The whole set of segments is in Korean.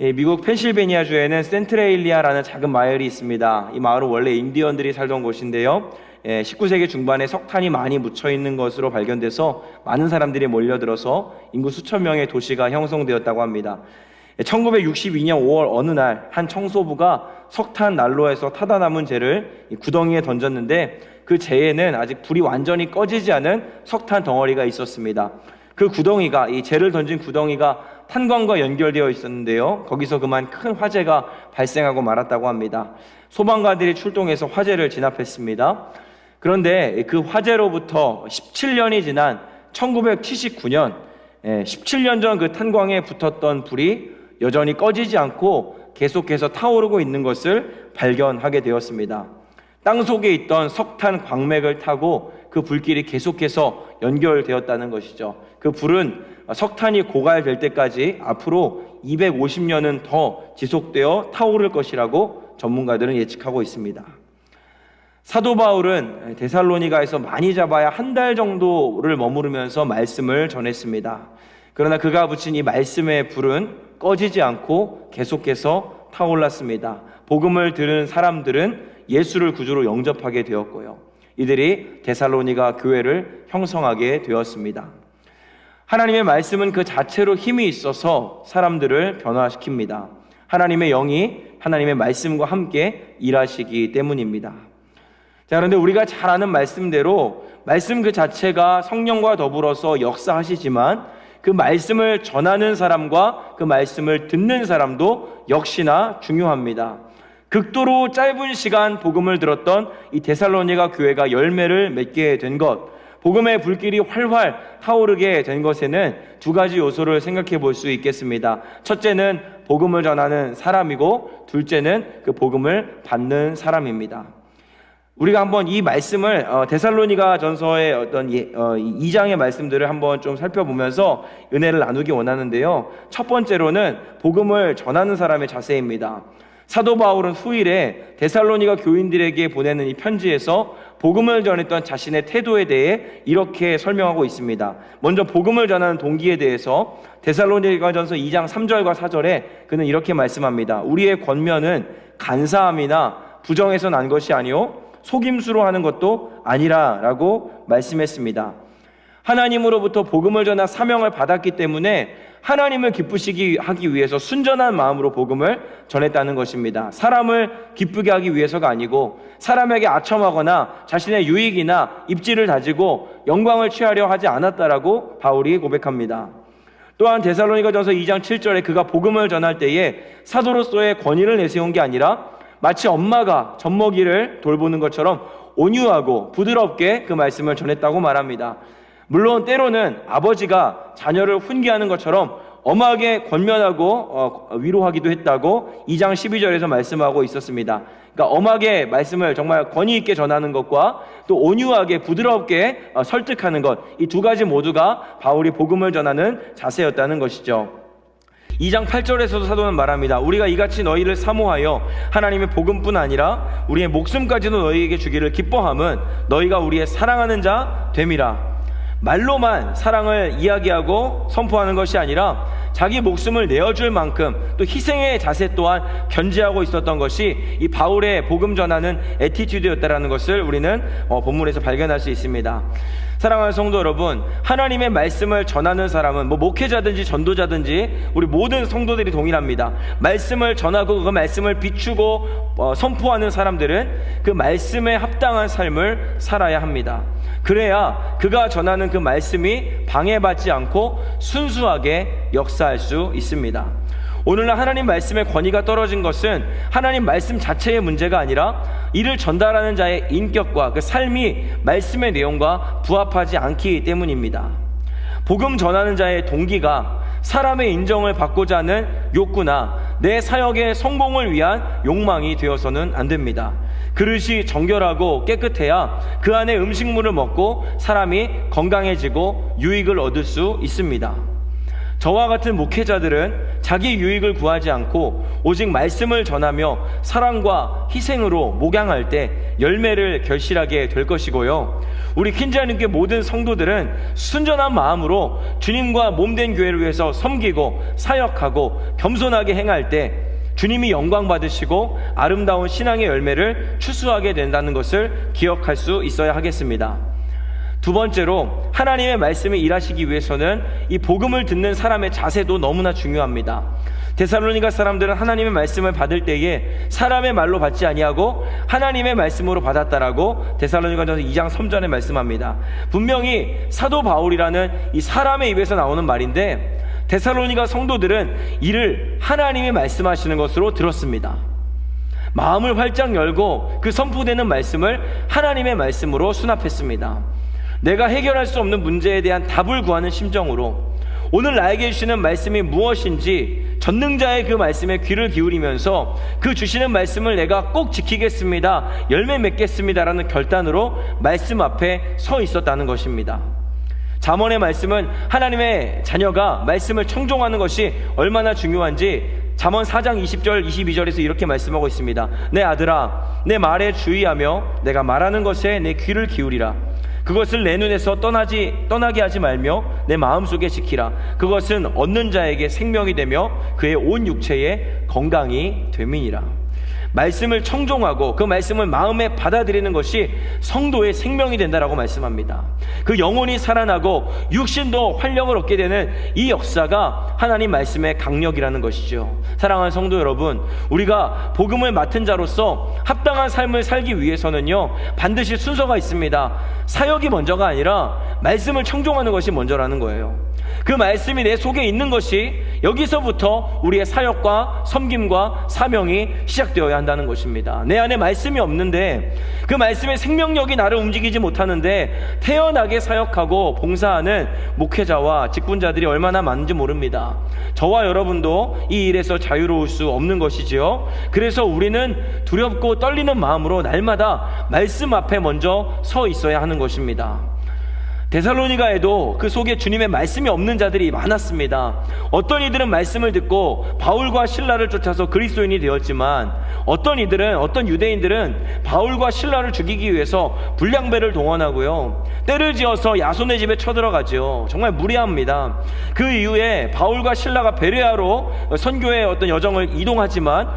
미국 펜실베니아주에는 센트레일리아라는 작은 마을이 있습니다. 이 마을은 원래 인디언들이 살던 곳인데요. 19세기 중반에 석탄이 많이 묻혀 있는 것으로 발견돼서 많은 사람들이 몰려들어서 인구 수천 명의 도시가 형성되었다고 합니다. 1962년 5월 어느 날 한 청소부가 석탄 난로에서 타다 남은 재를 구덩이에 던졌는데 그 재에는 아직 불이 완전히 꺼지지 않은 석탄 덩어리가 있었습니다. 그 구덩이가, 이 재를 던진 구덩이가 탄광과 연결되어 있었는데요. 거기서 그만 큰 화재가 발생하고 말았다고 합니다. 소방관들이 출동해서 화재를 진압했습니다. 그런데 그 화재로부터 17년이 지난 1979년, 17년 전 그 탄광에 붙었던 불이 여전히 꺼지지 않고 계속해서 타오르고 있는 것을 발견하게 되었습니다. 땅 속에 있던 석탄 광맥을 타고 그 불길이 계속해서 연결되었다는 것이죠. 그 불은 석탄이 고갈될 때까지 앞으로 250년은 더 지속되어 타오를 것이라고 전문가들은 예측하고 있습니다. 사도 바울은 데살로니가에서 많이 잡아야 한 달 정도를 머무르면서 말씀을 전했습니다. 그러나 그가 붙인 이 말씀의 불은 꺼지지 않고 계속해서 타올랐습니다. 복음을 들은 사람들은 예수를 구주로 영접하게 되었고요. 이들이 데살로니가 교회를 형성하게 되었습니다. 하나님의 말씀은 그 자체로 힘이 있어서 사람들을 변화시킵니다. 하나님의 영이 하나님의 말씀과 함께 일하시기 때문입니다. 자, 그런데 우리가 잘 아는 말씀대로 말씀 그 자체가 성령과 더불어서 역사하시지만 그 말씀을 전하는 사람과 그 말씀을 듣는 사람도 역시나 중요합니다. 극도로 짧은 시간 복음을 들었던 이 데살로니가 교회가 열매를 맺게 된 것, 복음의 불길이 활활 타오르게 된 것에는 두 가지 요소를 생각해 볼 수 있겠습니다. 첫째는 복음을 전하는 사람이고, 둘째는 그 복음을 받는 사람입니다. 우리가 한번 이 말씀을 데살로니가 전서의 어떤 2장의 말씀들을 한번 좀 살펴보면서 은혜를 나누기 원하는데요. 첫 번째로는 복음을 전하는 사람의 자세입니다. 사도 바울은 후일에 데살로니가 교인들에게 보내는 이 편지에서 복음을 전했던 자신의 태도에 대해 이렇게 설명하고 있습니다. 먼저 복음을 전하는 동기에 대해서 데살로니가전서 2장 3절과 4절에 그는 이렇게 말씀합니다. 우리의 권면은 간사함이나 부정에서 난 것이 아니요 속임수로 하는 것도 아니라라고 말씀했습니다. 하나님으로부터 복음을 전한 사명을 받았기 때문에 하나님을 기쁘시게 하기 위해서 순전한 마음으로 복음을 전했다는 것입니다. 사람을 기쁘게 하기 위해서가 아니고 사람에게 아첨하거나 자신의 유익이나 입지를 다지고 영광을 취하려 하지 않았다라고 바울이 고백합니다. 또한 데살로니가전서 2장 7절에 그가 복음을 전할 때에 사도로서의 권위를 내세운 게 아니라 마치 엄마가 젖먹이를 돌보는 것처럼 온유하고 부드럽게 그 말씀을 전했다고 말합니다. 물론 때로는 아버지가 자녀를 훈계하는 것처럼 엄하게 권면하고 위로하기도 했다고 2장 12절에서 말씀하고 있었습니다. 그러니까 엄하게 말씀을 정말 권위 있게 전하는 것과 또 온유하게 부드럽게 설득하는 것, 이 두 가지 모두가 바울이 복음을 전하는 자세였다는 것이죠. 2장 8절에서도 사도는 말합니다. 우리가 이같이 너희를 사모하여 하나님의 복음뿐 아니라 우리의 목숨까지도 너희에게 주기를 기뻐함은 너희가 우리의 사랑하는 자 됨이라. 말로만 사랑을 이야기하고 선포하는 것이 아니라 자기 목숨을 내어줄 만큼 또 희생의 자세 또한 견지하고 있었던 것이 이 바울의 복음 전하는 애티튜드였다라는 것을 우리는 본문에서 발견할 수 있습니다. 사랑하는 성도 여러분, 하나님의 말씀을 전하는 사람은 목회자든지 전도자든지 우리 모든 성도들이 동일합니다. 말씀을 전하고 그 말씀을 비추고 선포하는 사람들은 그 말씀에 합당한 삶을 살아야 합니다. 그래야 그가 전하는 그 말씀이 방해받지 않고 순수하게 역사할 수 있습니다. 오늘날 하나님 말씀의 권위가 떨어진 것은 하나님 말씀 자체의 문제가 아니라 이를 전달하는 자의 인격과 그 삶이 말씀의 내용과 부합하지 않기 때문입니다. 복음 전하는 자의 동기가 사람의 인정을 받고자 하는 욕구나 내 사역의 성공을 위한 욕망이 되어서는 안 됩니다. 그릇이 정결하고 깨끗해야 그 안에 음식물을 먹고 사람이 건강해지고 유익을 얻을 수 있습니다. 저와 같은 목회자들은 자기 유익을 구하지 않고 오직 말씀을 전하며 사랑과 희생으로 목양할 때 열매를 결실하게 될 것이고요. 우리 퀸즈하님께 모든 성도들은 순전한 마음으로 주님과 몸된 교회를 위해서 섬기고 사역하고 겸손하게 행할 때 주님이 영광 받으시고 아름다운 신앙의 열매를 추수하게 된다는 것을 기억할 수 있어야 하겠습니다. 두 번째로, 하나님의 말씀이 일하시기 위해서는 이 복음을 듣는 사람의 자세도 너무나 중요합니다. 데살로니가 사람들은 하나님의 말씀을 받을 때에 사람의 말로 받지 아니하고 하나님의 말씀으로 받았다라고 데살로니가전서 2장 3절에 말씀합니다. 분명히 사도 바울이라는 이 사람의 입에서 나오는 말인데 데살로니가 성도들은 이를 하나님이 말씀하시는 것으로 들었습니다. 마음을 활짝 열고 그 선포되는 말씀을 하나님의 말씀으로 수납했습니다. 내가 해결할 수 없는 문제에 대한 답을 구하는 심정으로 오늘 나에게 주시는 말씀이 무엇인지 전능자의 그 말씀에 귀를 기울이면서 그 주시는 말씀을 내가 꼭 지키겠습니다, 열매 맺겠습니다라는 결단으로 말씀 앞에 서 있었다는 것입니다. 잠언의 말씀은 하나님의 자녀가 말씀을 청종하는 것이 얼마나 중요한지 잠언 4장 20절 22절에서 이렇게 말씀하고 있습니다. 내 아들아, 내 말에 주의하며 내가 말하는 것에 내 귀를 기울이라. 그것을 내 눈에서 떠나게 하지 말며 내 마음속에 지키라. 그것은 얻는 자에게 생명이 되며 그의 온 육체에 건강이 됨이니라. 말씀을 청종하고 그 말씀을 마음에 받아들이는 것이 성도의 생명이 된다라고 말씀합니다. 그 영혼이 살아나고 육신도 활력을 얻게 되는 이 역사가 하나님 말씀의 강력이라는 것이죠. 사랑하는 성도 여러분, 우리가 복음을 맡은 자로서 합당한 삶을 살기 위해서는요, 반드시 순서가 있습니다. 사역이 먼저가 아니라 말씀을 청종하는 것이 먼저라는 거예요. 그 말씀이 내 속에 있는 것이 여기서부터 우리의 사역과 섬김과 사명이 시작되어야 한다는 것입니다. 내 안에 말씀이 없는데 그 말씀의 생명력이 나를 움직이지 못하는데 태연하게 사역하고 봉사하는 목회자와 직분자들이 얼마나 많은지 모릅니다. 저와 여러분도 이 일에서 자유로울 수 없는 것이지요. 그래서 우리는 두렵고 떨리는 마음으로 날마다 말씀 앞에 먼저 서 있어야 하는 것입니다. 데살로니가에도 그 속에 주님의 말씀이 없는 자들이 많았습니다. 어떤 이들은 말씀을 듣고 바울과 실라를 쫓아서 그리스도인이 되었지만 어떤 유대인들은 바울과 실라를 죽이기 위해서 불량배를 동원하고요, 때를 지어서 야손의 집에 쳐들어가죠. 정말 무례합니다. 그 이후에 바울과 실라가 베레아로 선교의 어떤 여정을 이동하지만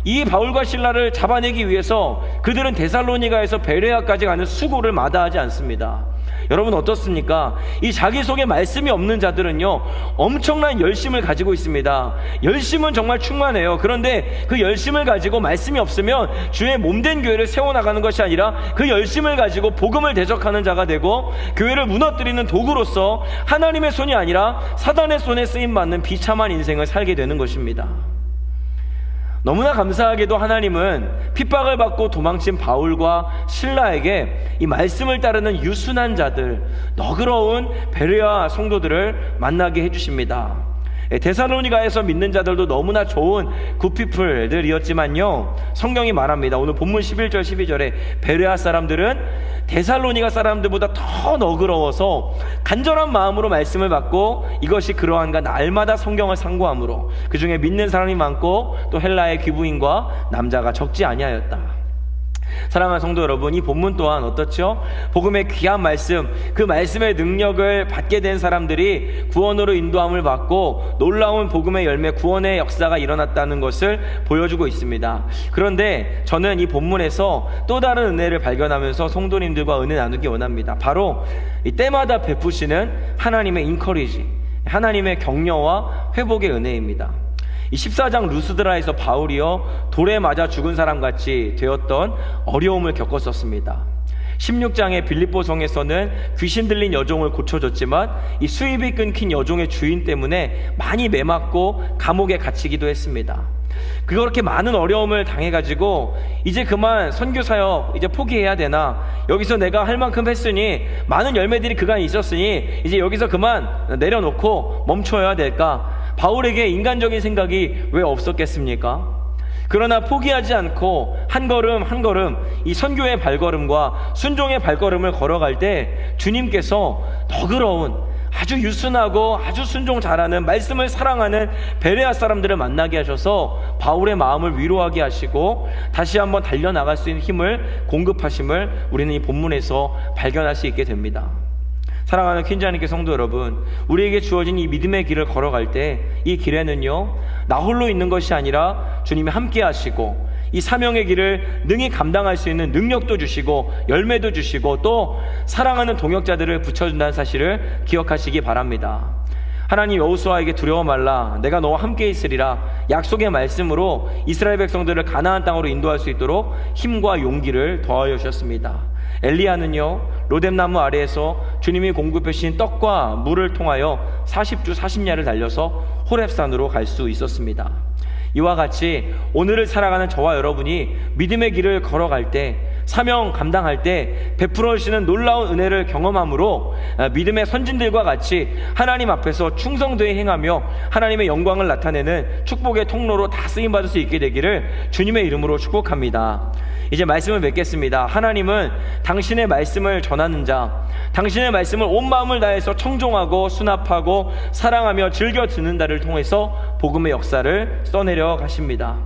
이 바울과 실라를 잡아내기 위해서 그들은 데살로니가에서 베레아까지 가는 수고를 마다하지 않습니다. 여러분 어떻습니까? 이 자기 속에 말씀이 없는 자들은요, 엄청난 열심을 가지고 있습니다. 열심은 정말 충만해요. 그런데 그 열심을 가지고 말씀이 없으면 주의 몸된 교회를 세워나가는 것이 아니라 그 열심을 가지고 복음을 대적하는 자가 되고 교회를 무너뜨리는 도구로서 하나님의 손이 아니라 사단의 손에 쓰임받는 비참한 인생을 살게 되는 것입니다. 너무나 감사하게도 하나님은 핍박을 받고 도망친 바울과 실라에게 이 말씀을 따르는 유순한 자들, 너그러운 베레아 성도들을 만나게 해주십니다. 데살로니가에서 믿는 자들도 너무나 좋은 굿피플들이었지만요, 성경이 말합니다. 오늘 본문 11절 12절에 베레아 사람들은 데살로니가 사람들보다 더 너그러워서 간절한 마음으로 말씀을 받고 이것이 그러한가 날마다 성경을 상고함으로 그 중에 믿는 사람이 많고 또 헬라의 귀부인과 남자가 적지 아니하였다. 사랑하는 성도 여러분, 이 본문 또한 어떻죠? 복음의 귀한 말씀, 그 말씀의 능력을 받게 된 사람들이 구원으로 인도함을 받고 놀라운 복음의 열매, 구원의 역사가 일어났다는 것을 보여주고 있습니다. 그런데 저는 이 본문에서 또 다른 은혜를 발견하면서 성도님들과 은혜 나누기 원합니다. 바로 이 때마다 베푸시는 하나님의 인커리지, 하나님의 격려와 회복의 은혜입니다. 이 14장 루스드라에서 바울이요, 돌에 맞아 죽은 사람같이 되었던 어려움을 겪었었습니다. 16장의 빌립보성에서는 귀신 들린 여종을 고쳐줬지만 이 수입이 끊긴 여종의 주인 때문에 많이 매맞고 감옥에 갇히기도 했습니다. 그렇게 많은 어려움을 당해가지고 이제 그만 선교사역 이제 포기해야 되나, 여기서 내가 할 만큼 했으니 많은 열매들이 그간 있었으니 이제 여기서 그만 내려놓고 멈춰야 될까, 바울에게 인간적인 생각이 왜 없었겠습니까? 그러나 포기하지 않고 한 걸음 한 걸음 이 선교의 발걸음과 순종의 발걸음을 걸어갈 때 주님께서 너그러운, 아주 유순하고 아주 순종 잘하는, 말씀을 사랑하는 베레아 사람들을 만나게 하셔서 바울의 마음을 위로하게 하시고 다시 한번 달려나갈 수 있는 힘을 공급하심을 우리는 이 본문에서 발견할 수 있게 됩니다. 사랑하는 퀸즈 하나님께 성도 여러분, 우리에게 주어진 이 믿음의 길을 걸어갈 때 이 길에는요, 나 홀로 있는 것이 아니라 주님이 함께 하시고 이 사명의 길을 능히 감당할 수 있는 능력도 주시고 열매도 주시고 또 사랑하는 동역자들을 붙여준다는 사실을 기억하시기 바랍니다. 하나님 여호수아에게 두려워 말라, 내가 너와 함께 있으리라 약속의 말씀으로 이스라엘 백성들을 가나안 땅으로 인도할 수 있도록 힘과 용기를 더하여 주셨습니다. 엘리야는요, 로뎀나무 아래에서 주님이 공급해 주신 떡과 물을 통하여 40주 40야를 달려서 호렙산으로 갈 수 있었습니다. 이와 같이 오늘을 살아가는 저와 여러분이 믿음의 길을 걸어갈 때, 사명 감당할 때 베풀어 주시는 놀라운 은혜를 경험함으로 믿음의 선진들과 같이 하나님 앞에서 충성되게 행하며 하나님의 영광을 나타내는 축복의 통로로 다 쓰임받을 수 있게 되기를 주님의 이름으로 축복합니다. 이제 말씀을 맺겠습니다. 하나님은 당신의 말씀을 전하는 자, 당신의 말씀을 온 마음을 다해서 청종하고 수납하고 사랑하며 즐겨 듣는 자를 통해서 복음의 역사를 써내려 가십니다.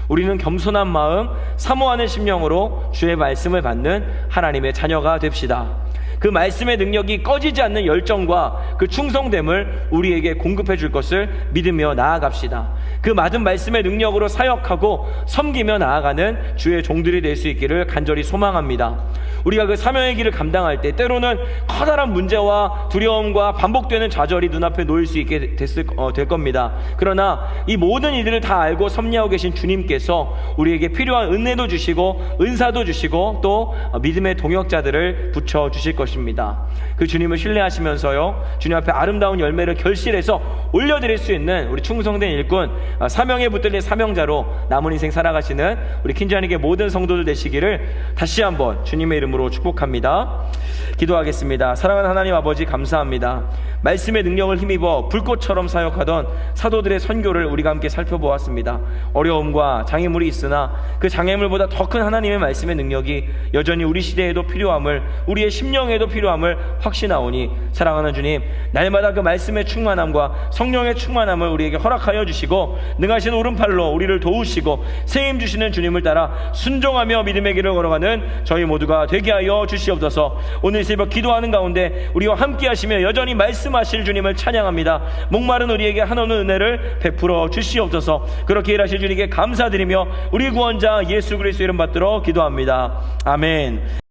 우리는 겸손한 마음, 사모하는 심령으로 주의 말씀을 받는 하나님의 자녀가 됩시다. 그 말씀의 능력이 꺼지지 않는 열정과 그 충성됨을 우리에게 공급해 줄 것을 믿으며 나아갑시다. 그 많은 말씀의 능력으로 사역하고 섬기며 나아가는 주의 종들이 될 수 있기를 간절히 소망합니다. 우리가 그 사명의 길을 감당할 때 때로는 커다란 문제와 두려움과 반복되는 좌절이 눈앞에 놓일 수 있게 될 겁니다. 그러나 이 모든 이들을 다 알고 섭리하고 계신 주님께서 우리에게 필요한 은혜도 주시고 은사도 주시고 또 믿음의 동역자들을 붙여 주실 것입니다. 그 주님을 신뢰하시면서요, 주님 앞에 아름다운 열매를 결실해서 올려드릴 수 있는 우리 충성된 일꾼, 사명에 붙들린 사명자로 남은 인생 살아가시는 우리 퀸즈하나님께 모든 성도들 되시기를 다시 한번 주님의 이름으로 축복합니다. 기도하겠습니다. 사랑하는 하나님 아버지, 감사합니다. 말씀의 능력을 힘입어 불꽃처럼 사역하던 사도들의 선교를 우리가 함께 살펴보았습니다. 어려움과 장애물이 있으나 그 장애물보다 더 큰 하나님의 말씀의 능력이 여전히 우리 시대에도 필요함을, 우리의 심령에도 필요함을 확신하오니 사랑하는 주님, 날마다 그 말씀의 충만함과 성령의 충만함을 우리에게 허락하여 주시고 능하신 오른팔로 우리를 도우시고 세임 주시는 주님을 따라 순종하며 믿음의 길을 걸어가는 저희 모두가 되게 하여 주시옵소서. 오늘 새벽 기도하는 가운데 우리와 함께 하시며 여전히 말씀하실 주님을 찬양합니다. 목마른 우리에게 한없는 은혜를 베풀어 주시옵소서. 그렇게 일하실 주님께 감사드리며 우리 구원자 예수 그리스도 이름 받들어 기도합니다. 아멘.